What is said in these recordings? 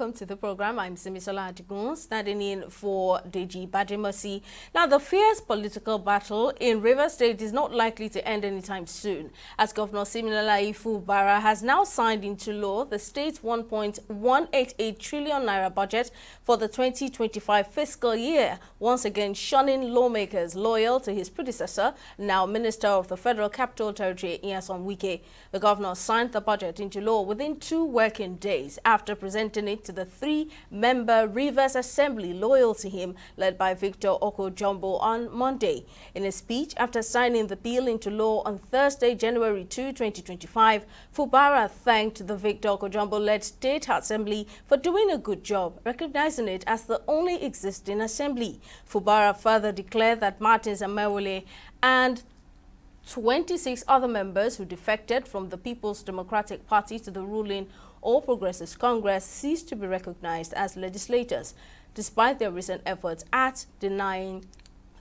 welcome to the program. I'm Simisola Adigun, standing in for DEJI360. Now, the fierce political battle in Rivers State is not likely to end anytime soon, as Governor Fubara has now signed into law the state's 1.188 trillion naira budget for the 2025 fiscal year, once again shunning lawmakers loyal to his predecessor, now Minister of the Federal Capital Territory, Nyesom Wike. The governor signed the budget into law within 2 working days after presenting it to the 3-member Rivers Assembly loyal to him, led by Victor Oko-Jumbo on Monday. In a speech after signing the bill into law on Thursday, January 2, 2025, Fubara thanked the Victor Oko-Jumbo-led State Assembly for doing a good job, recognizing it as the only existing assembly. Fubara further declared that Martins Amewole and 26 other members who defected from the People's Democratic Party to the ruling All Progressives Congress ceased to be recognized as legislators, despite their recent efforts at denying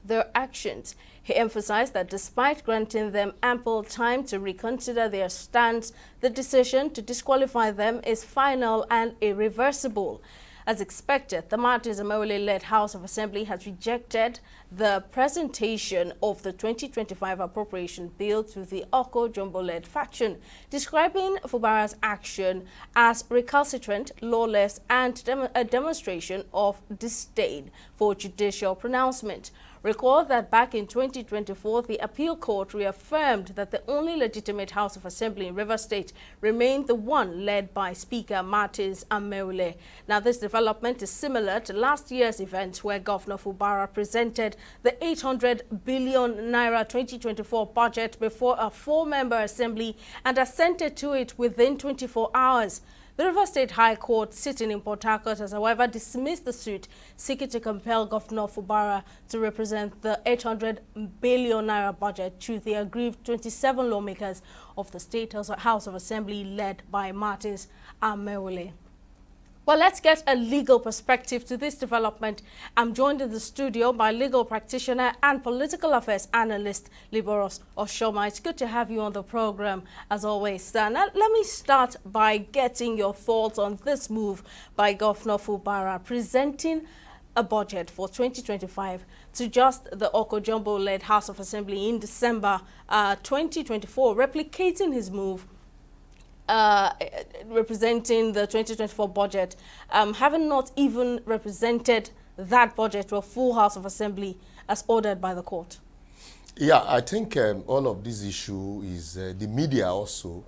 their actions. He emphasized that despite granting them ample time to reconsider their stance, the decision to disqualify them is final and irreversible. As expected, the Martins Amewole-led House of Assembly has rejected the presentation of the 2025 appropriation bill to the Oko-Jumbo-led faction, describing Fubara's action as recalcitrant, lawless, and a demonstration of disdain for judicial pronouncement. Recall that back in 2024, the appeal court reaffirmed that the only legitimate House of Assembly in Rivers State remained the one led by Speaker Martins Amewole. Now, this development is similar to last year's event where Governor Fubara presented the 800 billion naira 2024 budget before a 4-member assembly and assented to it within 24 hours. The Rivers State High Court, sitting in Port Harcourt, has however dismissed the suit, seeking to compel Governor Fubara to represent the 800 billion naira budget to the aggrieved 27 lawmakers of the State House of Assembly led by Martins Amewole. Well, let's get a legal perspective to this development. I'm joined in the studio by legal practitioner and political affairs analyst Liboros Oshoma. It's good to have you on the program, as always, sir. Now, let me start by getting your thoughts on this move by Governor Fubara, presenting a budget for 2025 to just the Oko-Jumbo-led House of Assembly in December 2024, replicating his move representing the 2024 budget, having not even represented that budget to a full House of Assembly as ordered by the court. Yeah, I think all of this issue is the media also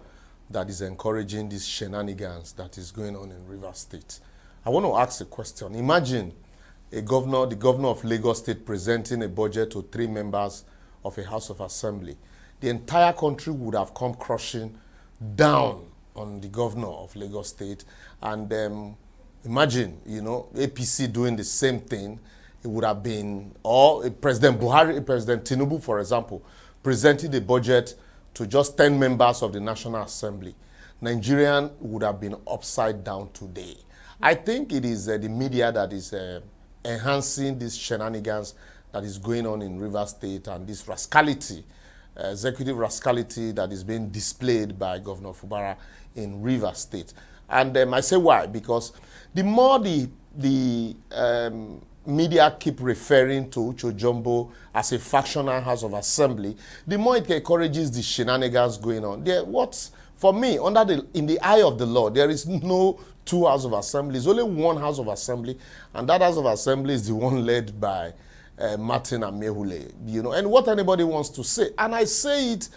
that is encouraging these shenanigans that is going on in Rivers State. I want to ask a question. Imagine the governor of Lagos State presenting a budget to 3 members of a House of Assembly. The entire country would have come crushing down on the governor of Lagos State, and imagine, APC doing the same thing. It would have been, or President Buhari, President Tinubu, for example, presented a budget to just 10 members of the National Assembly. Nigerian would have been upside down today. I think it is the media that is enhancing these shenanigans that is going on in Rivers State, and this rascality, executive rascality that is being displayed by Governor Fubara in Rivers State. And I say why? Because the more the media keep referring to Oko-Jumbo as a factional House of Assembly, the more it encourages the shenanigans going on. For me, in the eye of the law, there is no 2 House of Assembly. There's only 1 House of Assembly, and that House of Assembly is the one led by Martin Amewole, and what anybody wants to say. And I say it,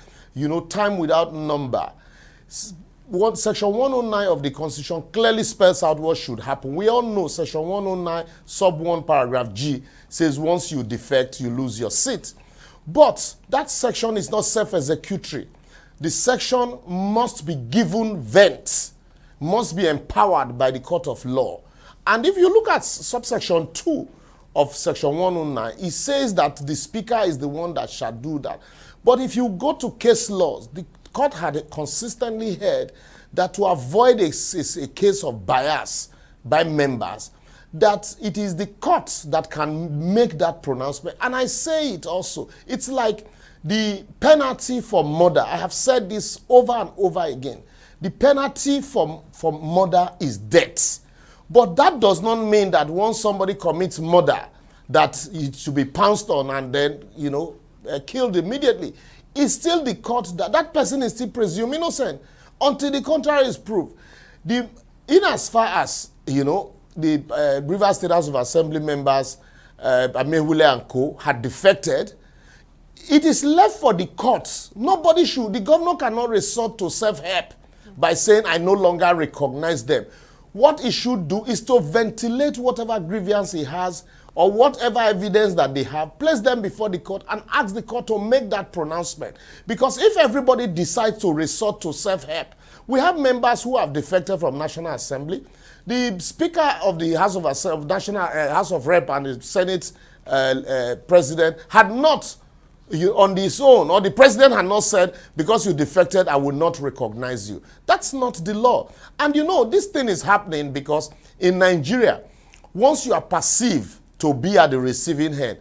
time without number. Section 109 of the Constitution clearly spells out what should happen. We all know Section 109, sub 1, paragraph G, says once you defect, you lose your seat. But that section is not self-executory. The section must be given vent, must be empowered by the court of law. And if you look at subsection 2 of Section 109, it says that the Speaker is the one that shall do that. But if you go to case laws, the court had consistently held that to avoid a case of bias by members, that it is the court that can make that pronouncement. And I say it also, it's like the penalty for murder. I have said this over and over again. The penalty for murder is death. But that does not mean that once somebody commits murder, that it should be pounced on and then, killed immediately. It's still the court that person is still presumed innocent until the contrary is proved. In as far as, the Rivers State House of Assembly members, Amehule and co. had defected, it is left for the courts. The governor cannot resort to self-help by saying, I no longer recognize them. What he should do is to ventilate whatever grievance he has or whatever evidence that they have, place them before the court and ask the court to make that pronouncement. Because if everybody decides to resort to self-help, we have members who have defected from National Assembly. The Speaker of the House of National House of Rep and the Senate President had not, on his own, or the President had not said, because you defected, I will not recognize you. That's not the law. And this thing is happening because in Nigeria, once you are perceived to be at the receiving end,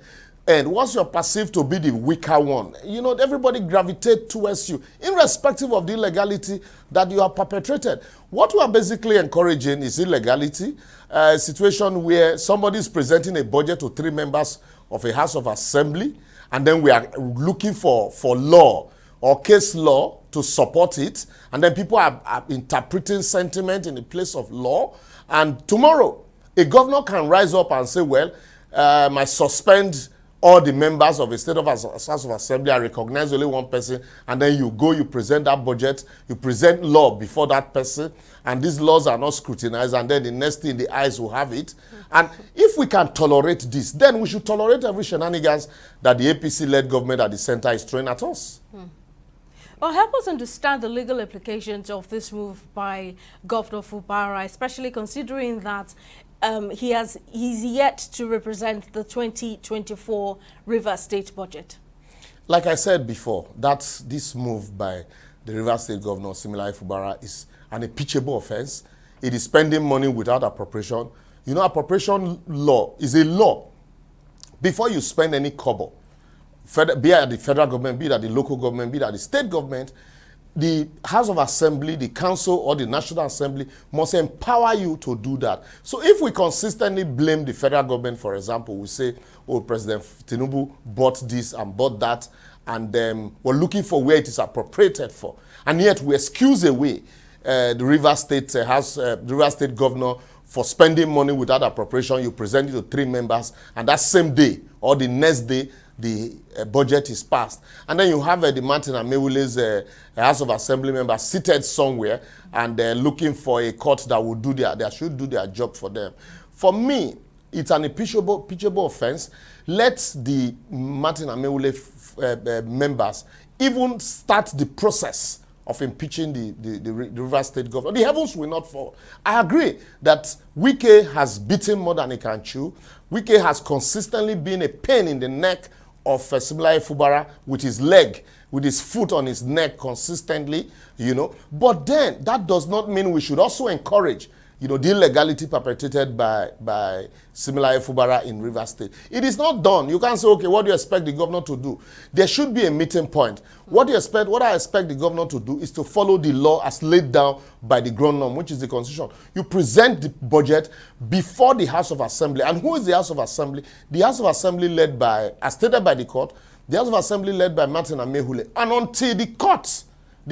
and once you're perceived to be the weaker one, everybody gravitate towards you, irrespective of the illegality that you have perpetrated. What we are basically encouraging is illegality, a situation where somebody is presenting a budget to 3 members of a House of Assembly, and then we are looking for law or case law to support it, and then people are interpreting sentiment in the place of law, and tomorrow, a governor can rise up and say, well, I suspend all the members of a state of House of Assembly, I recognize only one person, and then you present that budget, you present law before that person, and these laws are not scrutinized, and then the next thing, the eyes will have it. And if we can tolerate this, then we should tolerate every shenanigans that the APC-led government at the center is throwing at us. Well, help us understand the legal implications of this move by Governor Fubara, especially considering that he's yet to represent the 2024 Rivers State budget. Like I said before, this move by the Rivers State Governor, Similaye Fubara, is an impeachable offense. It is spending money without appropriation. Appropriation law is a law. Before you spend any kobo, be it at the federal government, be it at the local government, be it at the state government, the House of Assembly, the Council, or the National Assembly must empower you to do that. So if we consistently blame the federal government, for example, we say, oh, President Tinubu bought this and bought that, and we're looking for where it is appropriated for. And yet we excuse away the Rivers State Rivers State Governor for spending money without appropriation. You present it to 3 members, and that same day or the next day, the budget is passed. And then you have the Martin Amehule's House of Assembly members seated somewhere, and they're looking for a court that will should do their job for them. For me, it's an impeachable offense. Let the Martin Amehule members even start the process of impeaching the Rivers State governor. The heavens will not fall. I agree that Wike has beaten more than he can chew. Wike has consistently been a pain in the neck of Similaye Fubara with his leg, with his foot on his neck consistently, But then that does not mean we should also encourage, the illegality perpetrated by Similaye Fubara in Rivers State. It is not done. You can't say, okay, what do you expect the governor to do? There should be a meeting point. What I expect the governor to do is to follow the law as laid down by the ground norm, which is the Constitution. You present the budget before the House of Assembly. And who is the House of Assembly? The House of Assembly as stated by the court, the House of Assembly led by Martin Amehule. And until the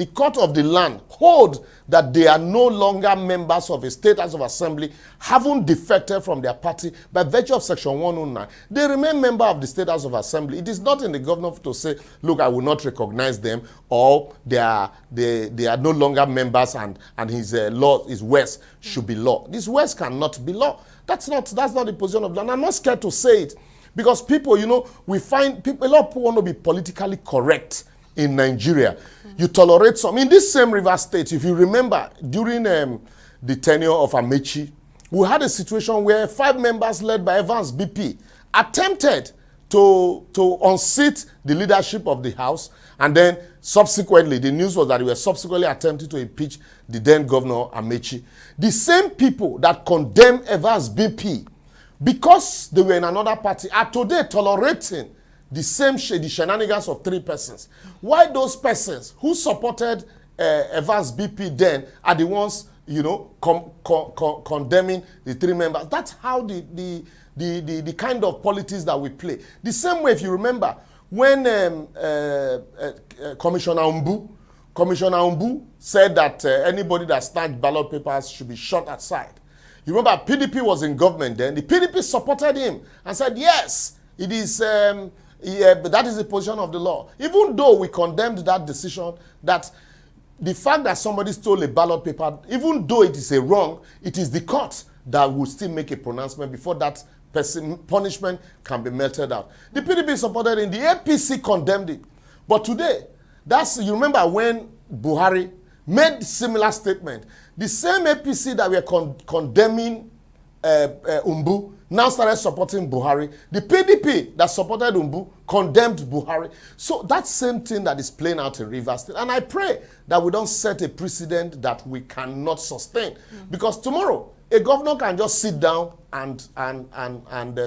court of the land hold that they are no longer members of a state House of Assembly, haven't defected from their party by virtue of Section 109, they remain member of the state House of Assembly. It is not in the governor to say, look, I will not recognize them, or they are no longer members, and his law, his words should be law. This words cannot be law. That's not the position of the land. I'm not scared to say it, because people, we find a lot of people want to be politically correct in Nigeria. You tolerate some. In this same Rivers State, if you remember, during the tenure of Amechi, we had a situation where 5 members led by Evans BP attempted to unseat the leadership of the House, and then subsequently, the news was that they were subsequently attempting to impeach the then governor Amechi. The same people that condemned Evans BP, because they were in another party, are today tolerating the shenanigans of 3 persons. Why those persons who supported Evans BP then are the ones condemning the 3 members. That's how the kind of politics that we play. The same way, if you remember, when Commissioner Umbu said that anybody that snatched ballot papers should be shot aside. You remember PDP was in government then. The PDP supported him and said, yes, it is, that is the position of the law. Even though we condemned that decision, that the fact that somebody stole a ballot paper, even though it is a wrong, it is the court that will still make a pronouncement before that punishment can be meted out. The PDP supported him. The APC condemned it. But today, you remember when Buhari made similar statement, the same APC that were condemning Umbu now started supporting Buhari. The PDP that supported Umbu condemned Buhari. So that same thing that is playing out in Rivers State. And I pray that we don't set a precedent that we cannot sustain. Because tomorrow, a governor can just sit down and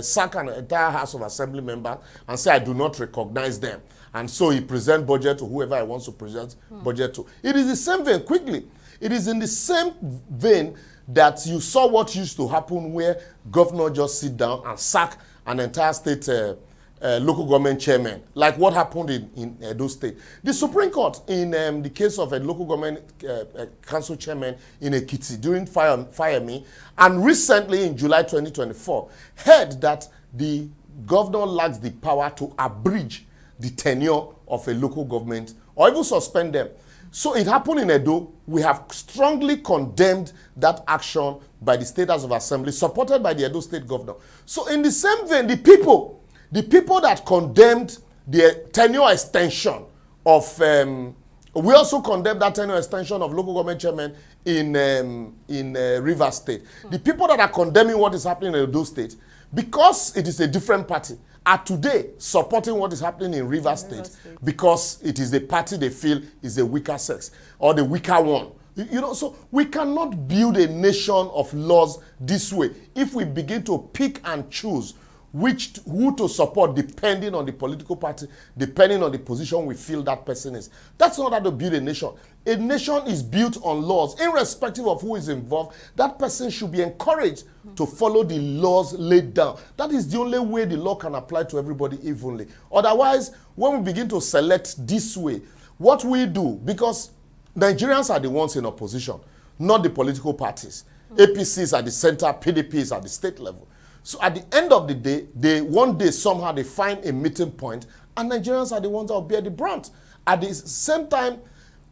sack an entire House of Assembly member and say, I do not recognize them. And so he presents budget to whoever he wants to present budget to. It is the same vein, quickly. It is in the same vein that you saw what used to happen where governor just sit down and sack an entire state local government chairman, like what happened in Edo State. The Supreme Court, in the case of a local government council chairman in Ekiti during Fire Me, and recently in July 2024, heard that the governor lacks the power to abridge the tenure of a local government or even suspend them. So it happened in Edo. We have strongly condemned that action by the State House of Assembly, supported by the Edo State governor. So in the same vein, the people that condemned the tenure extension of, we also condemned that tenure extension of local government chairman in Rivers State. The people that are condemning what is happening in Edo State, because it is a different party, are today supporting what is happening in Rivers State because it is the party they feel is the weaker sex or the weaker one. So we cannot build a nation of laws this way if we begin to pick and choose who to support depending on the political party, depending on the position we feel that person is. That's not how to build a nation. A nation is built on laws. Irrespective of who is involved, that person should be encouraged to follow the laws laid down. That is the only way the law can apply to everybody evenly. Otherwise, when we begin to select this way, what we do, because Nigerians are the ones in opposition, not the political parties. APC is at the center, PDP is at the state level. So at the end of the day, one day somehow they find a meeting point, and Nigerians are the ones that will bear the brunt. At the same time,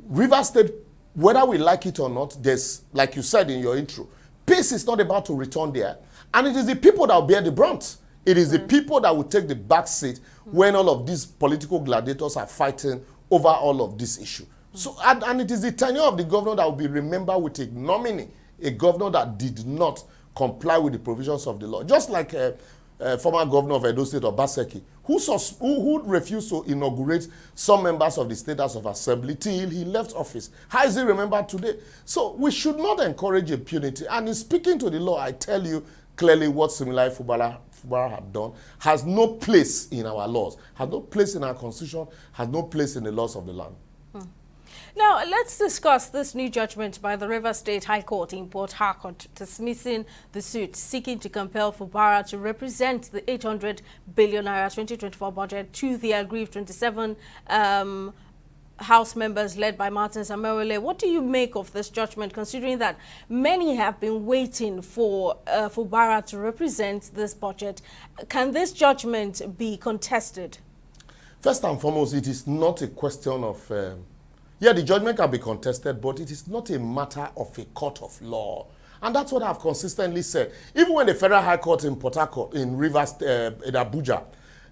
Rivers State, whether we like it or not, there's, like you said in your intro, peace is not about to return there, and it is the people that will bear the brunt. It is the people that will take the back seat when all of these political gladiators are fighting over all of this issue. So, and it is the tenure of the governor that will be remembered with ignominy, a governor that did not comply with the provisions of the law. Just like former governor of Edo State, Obaseki, who refused to inaugurate some members of the State House of Assembly till he left office. How is he remembered today? So we should not encourage impunity. And in speaking to the law, I tell you clearly what Similar Fubara had done has no place in our laws, has no place in our constitution, has no place in the laws of the land. Now, let's discuss this new judgment by the Rivers State High Court in Port Harcourt dismissing the suit seeking to compel Fubara to represent the 800 billion naira 2024 budget to the aggrieved 27 House members led by Martin Samuele. What do you make of this judgment, considering that many have been waiting for Fubara to represent this budget? Can this judgment be contested? First and foremost, it is not a question of... yeah, the judgment can be contested, but it is not a matter of a court of law. And that's what I've consistently said. Even when the Federal High Court in Port Harcourt, in Rivers, in Abuja,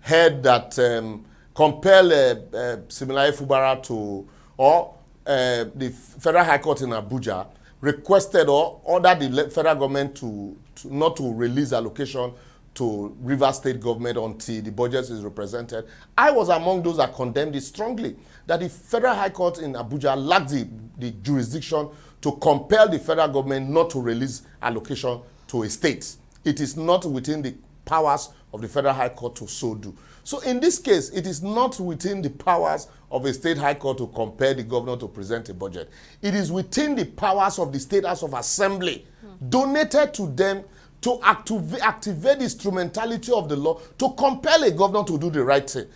heard that compel Similar Fubara to, or the Federal High Court in Abuja requested or ordered the federal government to not to release allocation to Rivers State government until the budget is represented. I was among those that condemned it strongly, that the Federal High Court in Abuja lacked the jurisdiction to compel the federal government not to release allocation to a state. It is not within the powers of the Federal High Court to so do. So in this case, it is not within the powers of a state high court to compel the governor to present a budget. It is within the powers of the State House of Assembly, donated to them to activate the instrumentality of the law to compel a governor to do the right thing.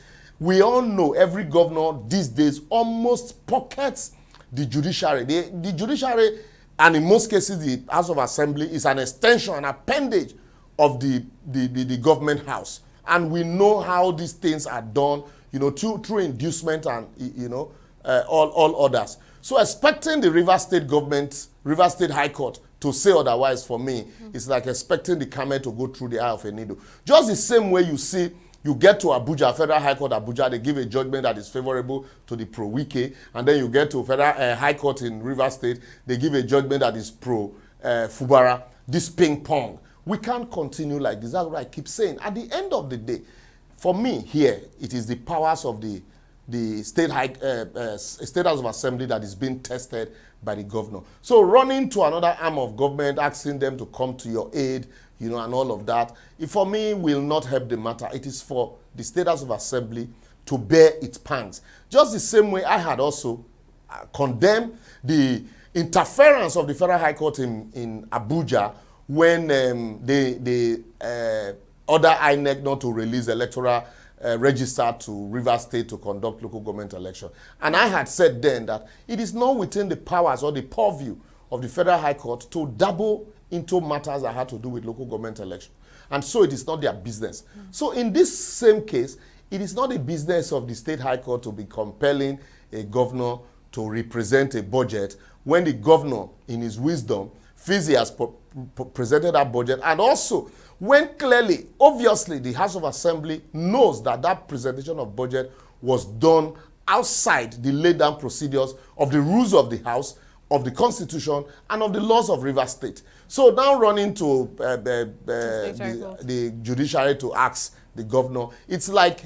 We all know every governor these days almost pockets the judiciary. The judiciary, and in most cases the House of Assembly, is an extension, an appendage of the government house. And we know how these things are done, through inducement and, all others. So expecting the Rivers State High Court to say otherwise, for me, it's like expecting the camel to go through the eye of a needle. Just the same way you get to Abuja, Federal High Court Abuja, they give a judgment that is favorable to the pro-Wike, and then you get to Federal High Court in Rivers State, they give a judgment that is pro-Fubara. This ping pong. We can't continue like this. That's what I keep saying. At the end of the day, for me here, it is the powers of the State House of Assembly that is being tested by the governor. So running to another arm of government, asking them to come to your aid, and all of that, it for me will not help the matter. It is for the State House of Assembly to bear its pangs. Just the same way I had also condemned the interference of the Federal High Court in Abuja when they order INEC not to release electoral register to Rivers State to conduct local government election. And I had said then that it is not within the powers or the purview of the Federal High Court to dabble into matters that had to do with local government election. And so it is not their business. So in this same case, it is not the business of the State High Court to be compelling a governor to represent a budget when the governor, in his wisdom, feels he has presented that budget, and also when clearly, obviously, the House of Assembly knows that presentation of budget was done outside the laid down procedures of the rules of the House, of the Constitution, and of the laws of Rivers State. So now running to the judiciary to ask the governor, it's like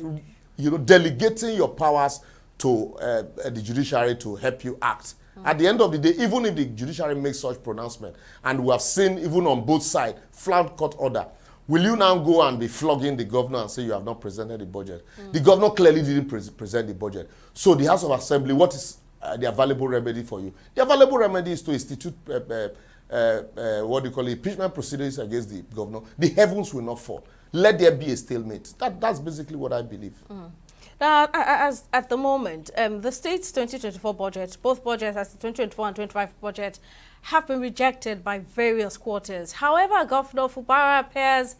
delegating your powers to the judiciary to help you act. At the end of the day, even if the judiciary makes such pronouncement, and we have seen even on both sides, flout court order, will you now go and be flogging the governor and say you have not presented the budget? The governor clearly didn't present the budget. So the House of Assembly, what is the available remedy for you? The available remedy is to institute impeachment proceedings against the governor. The heavens will not fall. Let there be a stalemate. That's basically what I believe. Now, as at the moment, the state's 2024 budget, both budgets as the 2024 and 2025 budget, have been rejected by various quarters. However, Governor Fubara appears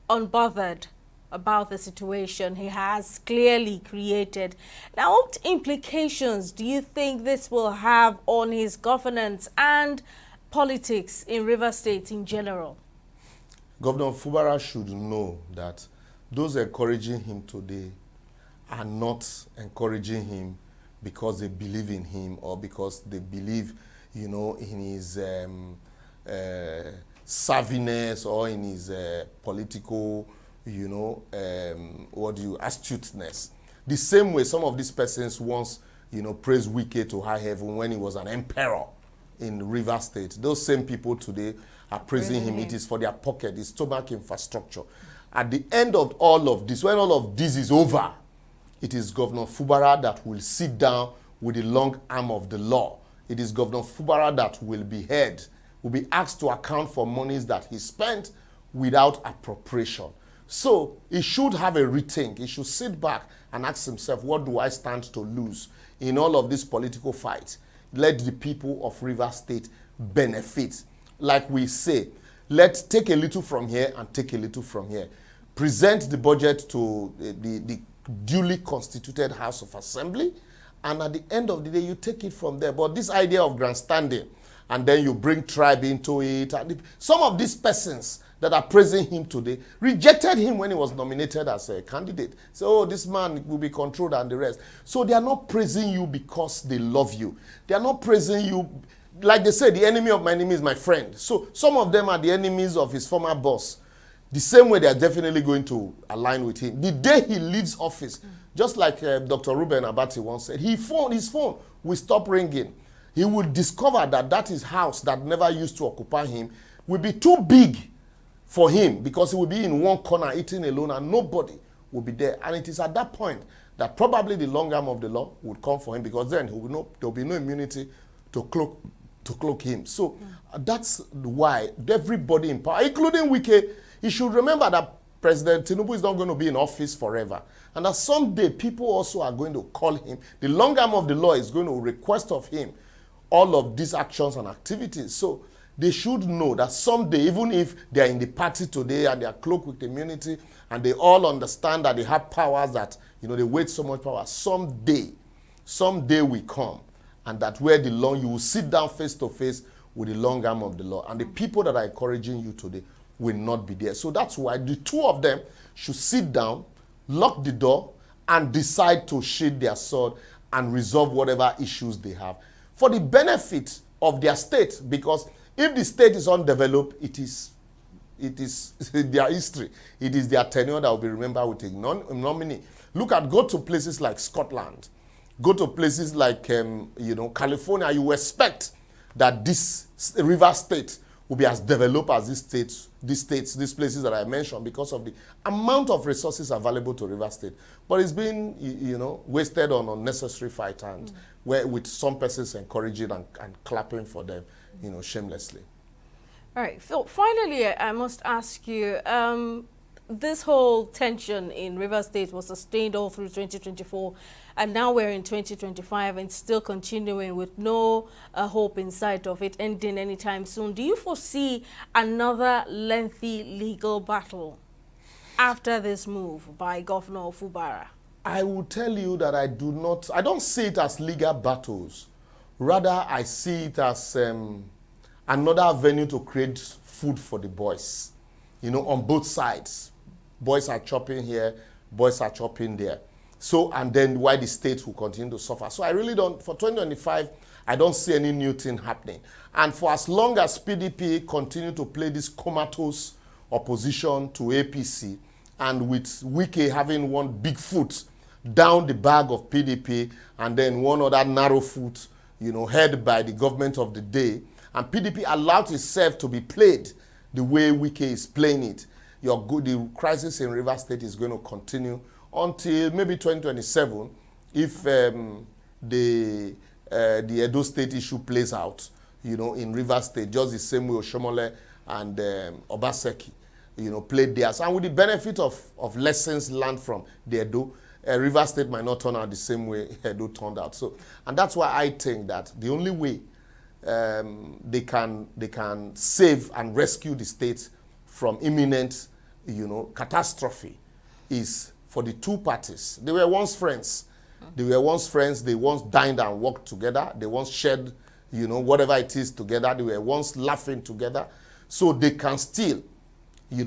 unbothered about the situation he has clearly created. Now, what implications do you think this will have on his governance and politics in Rivers State in general? Governor Fubara should know that those encouraging him today are not encouraging him because they believe in him or because they believe, in his savviness or in his political, astuteness. The same way some of these persons once, praised Wike to high heaven when he was an emperor in Rivers State. Those same people today are praising him. It is for their pocket, his stomach infrastructure. At the end of all of this, when all of this is over, it is Governor Fubara that will sit down with the long arm of the law. It is Governor Fubara that will be asked to account for monies that he spent without appropriation. So he should have a rethink. He should sit back and ask himself, what do I stand to lose in all of this political fight? Let the people of Rivers State benefit. Like we say, let's take a little from here and take a little from here. Present the budget to the duly constituted House of Assembly, and at the end of the day, you take it from there. But this idea of grandstanding, and then you bring tribe into it, and some of these persons that are praising him today rejected him when he was nominated as a candidate. So, this man will be controlled and the rest. So they are not praising you because they love you. They are not praising you, like they say, the enemy of my enemy is my friend. So some of them are the enemies of his former boss. The same way they are definitely going to align with him. The day he leaves office, just like Dr. Ruben Abati once said, his phone will stop ringing. He will discover that his house that never used to occupy him will be too big for him, because he will be in one corner eating alone and nobody will be there. And it is at that point that probably the long arm of the law would come for him, because then there will be no immunity to cloak him. So that's why everybody in power, including Wike, he should remember that President Tinubu is not going to be in office forever. And that someday people also are going to call him. The long arm of the law is going to request of him all of these actions and activities. So they should know that someday, even if they are in the party today and they are cloaked with immunity and they all understand that they have powers that, they wage so much power, someday will come, and that where you will sit down face to face with the long arm of the law. And the people that are encouraging you today will not be there. So that's why the two of them should sit down, lock the door, and decide to sheathe their sword and resolve whatever issues they have for the benefit of their state. Because if the state is undeveloped, it is their history. It is their tenure that will be remembered with a nominee. Go to places like Scotland. Go to places like California. You expect that this river state will be as developed as these places that I mentioned, because of the amount of resources available to River State. But it's been, wasted on unnecessary fight, and with some persons encouraging and clapping for them, shamelessly. All right, Phil, finally, I must ask you, this whole tension in River State was sustained all through 2024, and now we're in 2025 and still continuing with no hope in sight of it ending anytime soon. Do you foresee another lengthy legal battle after this move by Governor Fubara? I will tell you that I don't see it as legal battles. Rather, I see it as another avenue to create food for the boys, on both sides. Boys are chopping here, boys are chopping there. So, and then why the state will continue to suffer. So I really don't, for 2025, I don't see any new thing happening. And for as long as PDP continue to play this comatose opposition to APC, and with Wike having one big foot down the bag of PDP, and then one other narrow foot, held by the government of the day, and PDP allowed itself to be played the way Wike is playing it, the crisis in River State is going to continue until maybe 2027, if the Edo State issue plays out, in River State, just the same way Oshomole and Obaseki, played theirs. And with the benefit of lessons learned from the Edo, River State might not turn out the same way Edo turned out. So, and that's why I think that the only way they can save and rescue the state from imminent, catastrophe is for the two parties. They were once friends. They once dined and worked together. They once shared, whatever it is together. They were once laughing together. So they can still,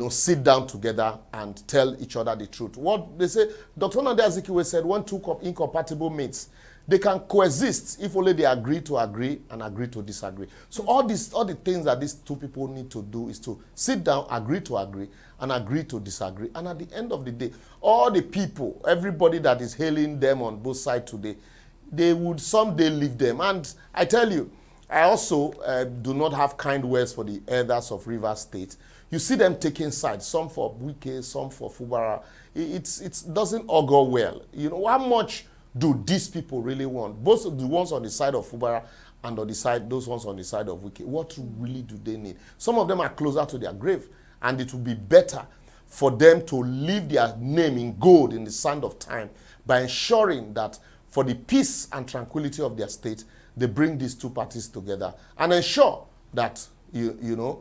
sit down together and tell each other the truth. What they say, Dr. Nnamdi Azikiwe said, when two incompatible mates, they can coexist if only they agree to agree and agree to disagree. So all the things that these two people need to do is to sit down, agree to agree, and agree to disagree. And at the end of the day, all the people, everybody that is hailing them on both sides today, they would someday leave them. And I tell you, I also do not have kind words for the elders of River State. You see them taking sides, some for Wike, some for Fubara. It doesn't augur well. How much do these people really want? Both the ones on the side of Fubara and on the side, those ones on the side of Wike. What really do they need? Some of them are closer to their grave, and it would be better for them to leave their name in gold in the sand of time by ensuring that for the peace and tranquility of their state, they bring these two parties together and ensure that, the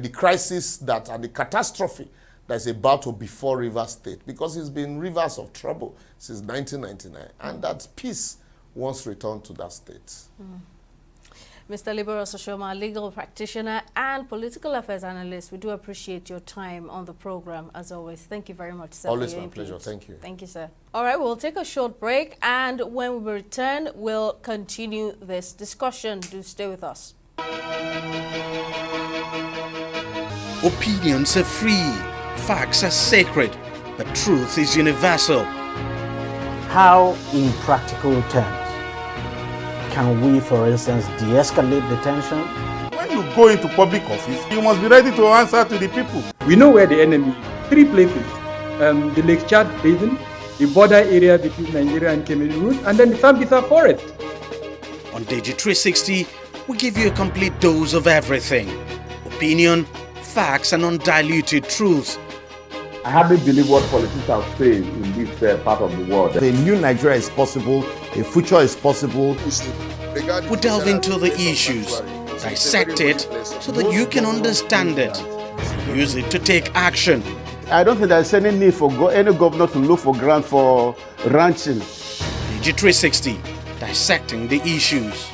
crisis that and the catastrophe that's about to befall River State, because it's been rivers of trouble since 1999, and that peace once returned to that state. Mr. Liberus Oshoma, legal practitioner and political affairs analyst, we do appreciate your time on the program, as always. Thank you very much, sir. Always my pleasure. Thank you. Thank you, sir. All right, we'll take a short break, and when we return, we'll continue this discussion. Do stay with us. Opinions are free, facts are sacred, but truth is universal. How, in practical terms, can we, for instance, de-escalate the tension? When you go into public office, you must be ready to answer to the people. We know where the enemy is. 3 places. The Lake Chad Basin, the border area between Nigeria and Cameroon, and then the Sambisa Forest. On DEJI360, we give you a complete dose of everything. Opinion, facts and undiluted truth. I hardly believe what politicians are saying in this part of the world. A new Nigeria is possible, a future is possible. We delve into the issues, dissect it so that you can understand it, and use it to take action. I don't think there's any need for any governor to look for grant for ranching. DEJI360, dissecting the issues.